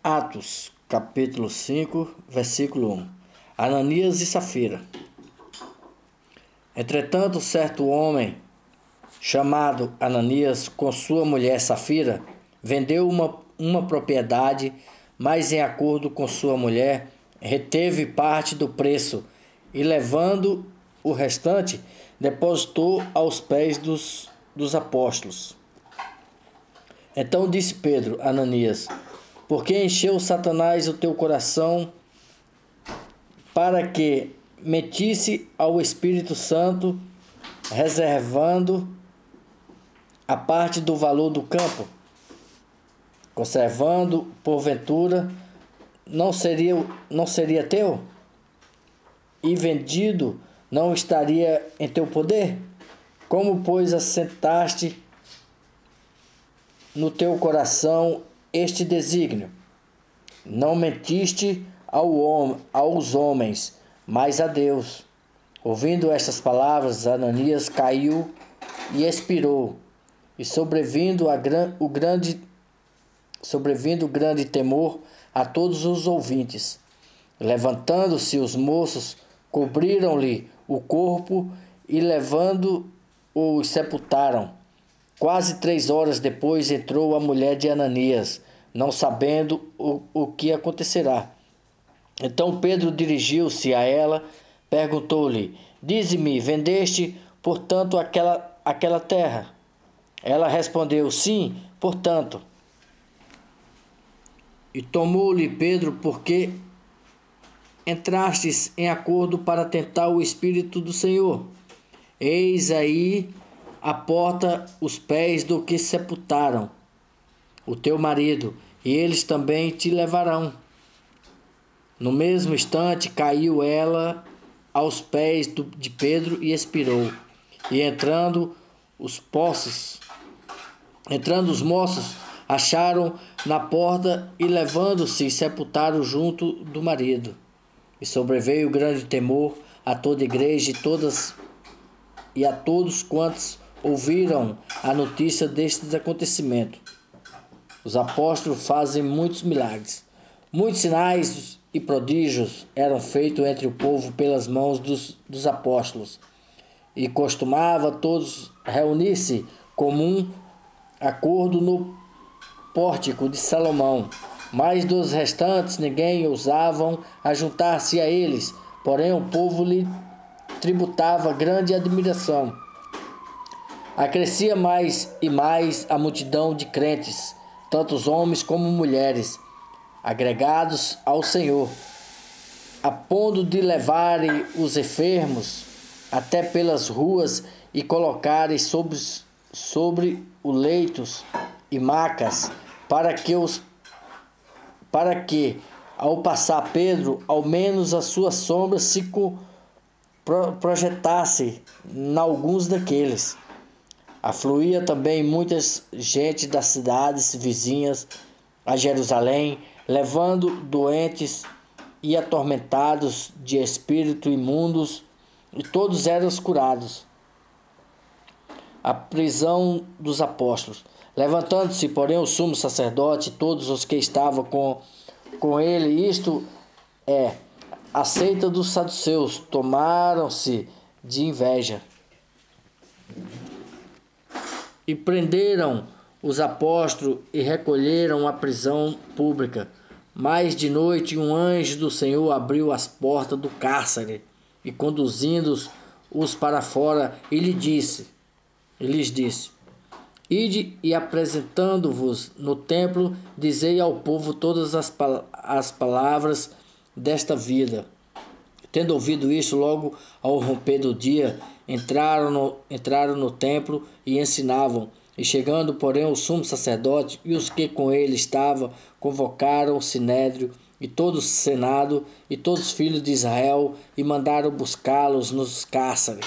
Atos, capítulo 5, versículo 1. Ananias e Safira. Entretanto, certo homem, chamado Ananias, com sua mulher Safira, vendeu uma propriedade, mas em acordo com sua mulher, reteve parte do preço e, levando o restante, depositou aos pés dos apóstolos. Então disse Pedro a Ananias: por que encheu Satanás o teu coração para que mentisse ao Espírito Santo, reservando a parte do valor do campo? Conservando, porventura, não seria teu? E vendido, não estaria em teu poder? Como, pois, assentaste no teu coração este desígnio? Não mentiste aos homens, mas a Deus. Ouvindo estas palavras, Ananias caiu e expirou, e sobrevindo grande temor a todos os ouvintes. Levantando-se os moços, cobriram-lhe o corpo e, levando-o, sepultaram. Quase 3 horas depois entrou a mulher de Ananias, não sabendo o que acontecerá. Então Pedro dirigiu-se a ela, perguntou-lhe: dize-me, vendeste, portanto, aquela terra? Ela respondeu: sim, portanto. E tomou-lhe Pedro: porque entrastes em acordo para tentar o Espírito do Senhor. Eis aí a porta os pés do que sepultaram o teu marido, e eles também te levarão. No mesmo instante caiu ela aos pés de Pedro e expirou. E entrando os moços, acharam na porta e, levando-se, sepultaram junto do marido. E sobreveio grande temor a toda a igreja e a todos quantos ouviram a notícia destes acontecimentos. Os apóstolos fazem muitos milagres. Muitos sinais e prodígios eram feitos entre o povo pelas mãos dos apóstolos. E costumava todos reunir-se comum acordo no pórtico de Salomão. Mas dos restantes ninguém ousavam ajuntar-se a eles, porém o povo lhe tributava grande admiração. Acrescia mais e mais a multidão de crentes, tanto homens como mulheres, agregados ao Senhor, a ponto de levarem os enfermos até pelas ruas e colocarem sobre os leitos e macas, para que, ao passar Pedro, ao menos a sua sombra se projetasse em alguns daqueles. Afluía também muita gente das cidades vizinhas a Jerusalém, levando doentes e atormentados de espírito imundos, e todos eram curados. A prisão dos apóstolos. Levantando-se, porém, o sumo sacerdote e todos os que estavam com ele, isto é, a seita dos saduceus, tomaram-se de inveja e prenderam os apóstolos e recolheram à prisão pública. Mas de noite um anjo do Senhor abriu as portas do cárcere e, conduzindo-os para fora, lhes disse: ide e, apresentando-vos no templo, dizei ao povo todas as palavras desta vida. Tendo ouvido isto, logo ao romper do dia, entraram no templo e ensinavam. E chegando, porém, o sumo sacerdote e os que com ele estavam, convocaram o sinédrio e todo o senado e todos os filhos de Israel, e mandaram buscá-los no cárcere.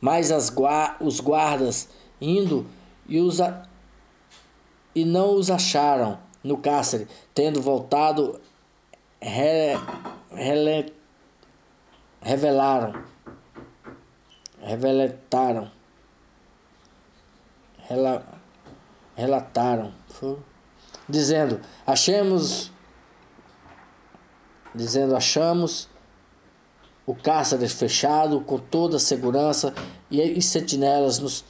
Mas os guardas, indo, e não os acharam no cárcere, tendo voltado, relataram dizendo: achamos o cárcere fechado com toda a segurança e sentinelas nos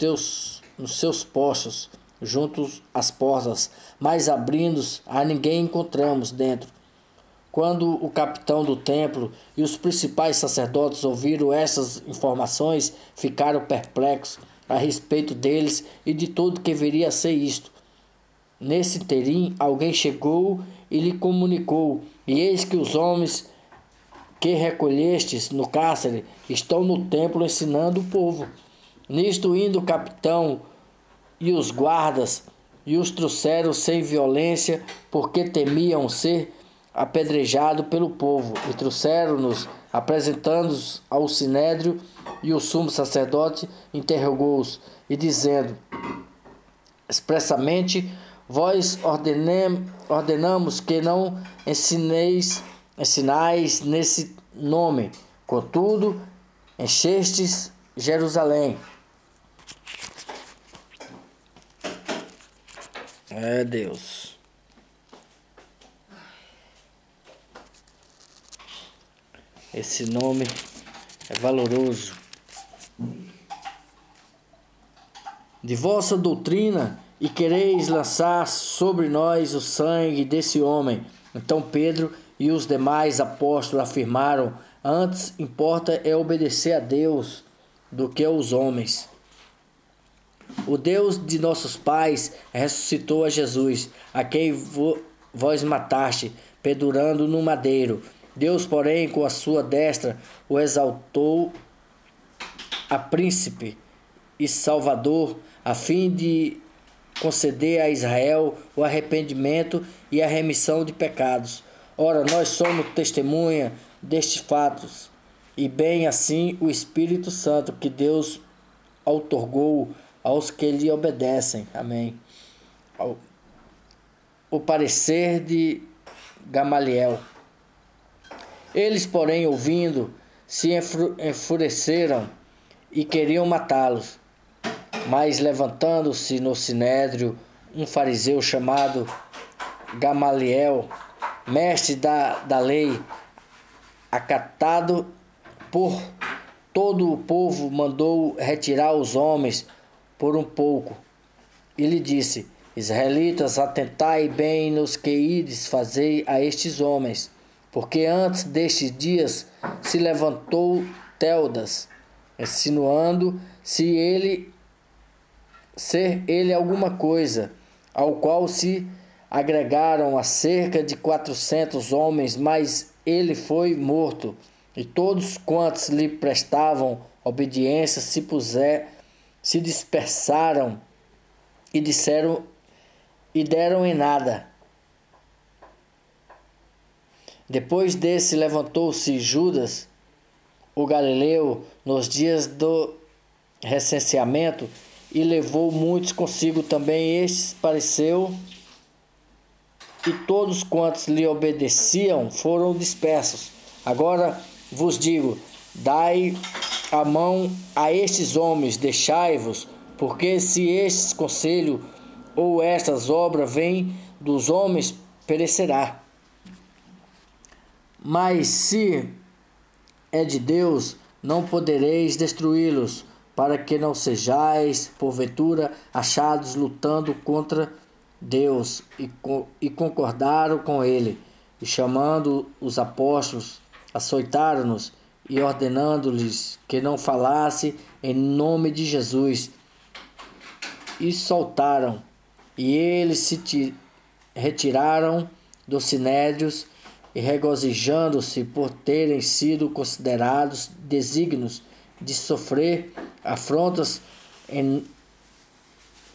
seus postos, juntos às portas, mas abrindo-os a ninguém encontramos dentro. Quando o capitão do templo e os principais sacerdotes ouviram essas informações, ficaram perplexos a respeito deles e de tudo que viria a ser isto. Nesse interim, alguém chegou e lhe comunicou: e eis que os homens que recolhestes no cárcere estão no templo ensinando o povo. Nisto, indo o capitão e os guardas e os trouxeram sem violência, porque temiam ser apedrejado pelo povo, e trouxeram-nos, apresentando-os ao sinédrio, e o sumo sacerdote interrogou-os, e dizendo expressamente: vós ordenamos que não ensinais nesse nome, contudo enchestes Jerusalém. É Deus. Esse nome é valoroso. De vossa doutrina, e quereis lançar sobre nós o sangue desse homem. Então Pedro e os demais apóstolos afirmaram: antes importa é obedecer a Deus do que aos homens. O Deus de nossos pais ressuscitou a Jesus, a quem vós mataste, pendurando no madeiro. Deus, porém, com a sua destra, o exaltou a príncipe e salvador, a fim de conceder a Israel o arrependimento e a remissão de pecados. Ora, nós somos testemunha destes fatos, e bem assim o Espírito Santo que Deus outorgou aos que lhe obedecem. Amém. O parecer de Gamaliel. Eles, porém, ouvindo, se enfureceram e queriam matá-los. Mas, levantando-se no sinédrio, um fariseu chamado Gamaliel, mestre da lei, acatado por todo o povo, mandou retirar os homens por um pouco. E lhe disse: israelitas, atentai bem nos que ides fazer a estes homens, porque antes destes dias se levantou Teudas, insinuando ser ele alguma coisa, ao qual se agregaram a cerca de 400 homens, mas ele foi morto, e todos quantos lhe prestavam obediência se dispersaram e deram em nada. Depois desse levantou-se Judas, o galileu, nos dias do recenseamento, e levou muitos consigo também. Estes pareceu, e todos quantos lhe obedeciam foram dispersos. Agora vos digo: dai a mão a estes homens, deixai-vos, porque se este conselho ou estas obras vêm dos homens, perecerá. Mas se é de Deus, não podereis destruí-los, para que não sejais, porventura, achados lutando contra Deus. E concordaram com ele, e chamando os apóstolos, açoitaram-nos, e ordenando-lhes que não falasse em nome de Jesus, e soltaram. E eles se retiraram dos sinédrios, e regozijando-se por terem sido considerados dignos de sofrer afrontas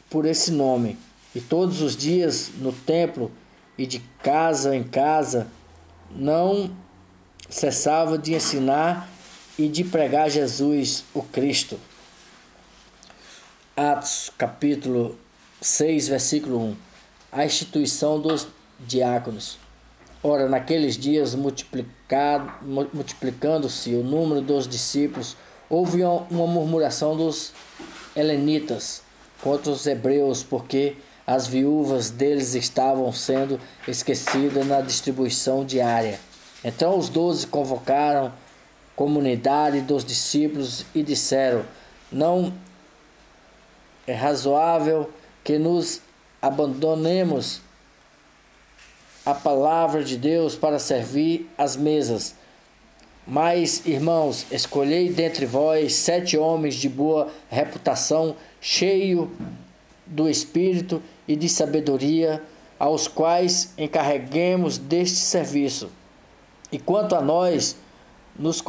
por esse nome. E todos os dias no templo e de casa em casa não cessava de ensinar e de pregar Jesus, o Cristo. Atos capítulo 6, versículo 1. A instituição dos diáconos. Ora, naqueles dias, multiplicando-se o número dos discípulos, houve uma murmuração dos helenitas contra os hebreus, porque as viúvas deles estavam sendo esquecidas na distribuição diária. Então os 12 convocaram a comunidade dos discípulos e disseram: não é razoável que nos abandonemos a palavra de Deus para servir as mesas. Mas, irmãos, escolhei dentre vós 7 homens de boa reputação, cheios do Espírito e de sabedoria, aos quais encarreguemos deste serviço. E quanto a nós, nos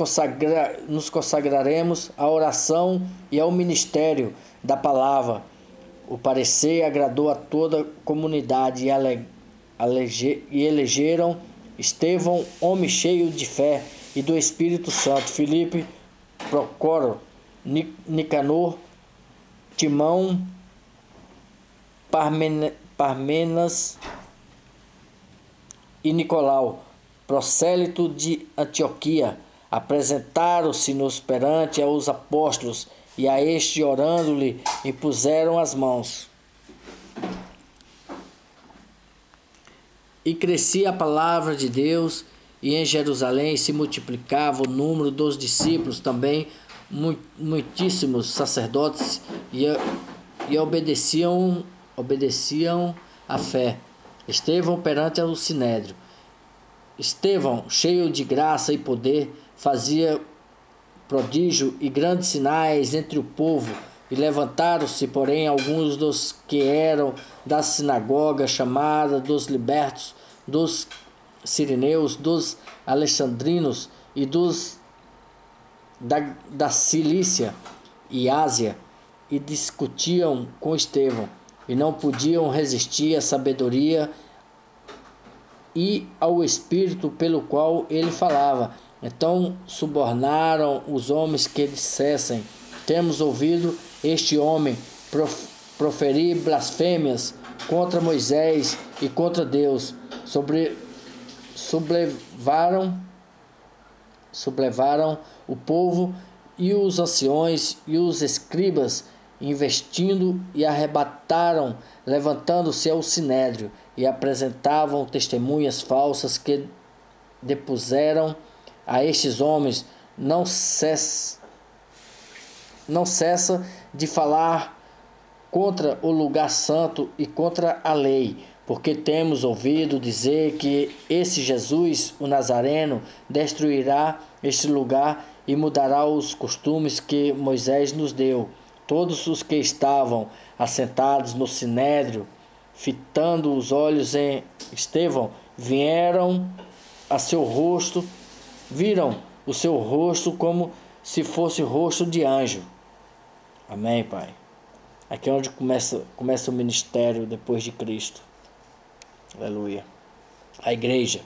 consagraremos à oração e ao ministério da palavra. O parecer agradou a toda a comunidade e elegeram Estevão, homem cheio de fé e do Espírito Santo, Filipe, Procoro, Nicanor, Timão, Parmenas e Nicolau, prosélito de Antioquia. Apresentaram-se-nos perante os apóstolos, e a este, orando-lhe, impuseram as mãos. E crescia a palavra de Deus, e em Jerusalém se multiplicava o número dos discípulos, também muitíssimos sacerdotes e obedeciam à fé. Estevão perante o sinédrio. Estevão, cheio de graça e poder, fazia prodígio e grandes sinais entre o povo. E levantaram-se, porém, alguns dos que eram da sinagoga chamada dos libertos, dos sirineus, dos alexandrinos e dos da Cilícia e Ásia, e discutiam com Estevão, e não podiam resistir à sabedoria e ao espírito pelo qual ele falava. Então subornaram os homens que dissessem: temos ouvido este homem proferir blasfêmias contra Moisés e contra Deus. Sublevaram o povo e os anciões e os escribas, investindo e arrebataram, levantando-se ao sinédrio, e apresentavam testemunhas falsas que depuseram a estes homens: não cessa de falar contra o lugar santo e contra a lei, porque temos ouvido dizer que esse Jesus, o Nazareno, destruirá este lugar e mudará os costumes que Moisés nos deu. Todos os que estavam assentados no sinédrio, fitando os olhos em Estevão, viram o seu rosto como se fosse o rosto de anjo. Amém, Pai. Aqui é onde começa o ministério depois de Cristo. Aleluia. A igreja.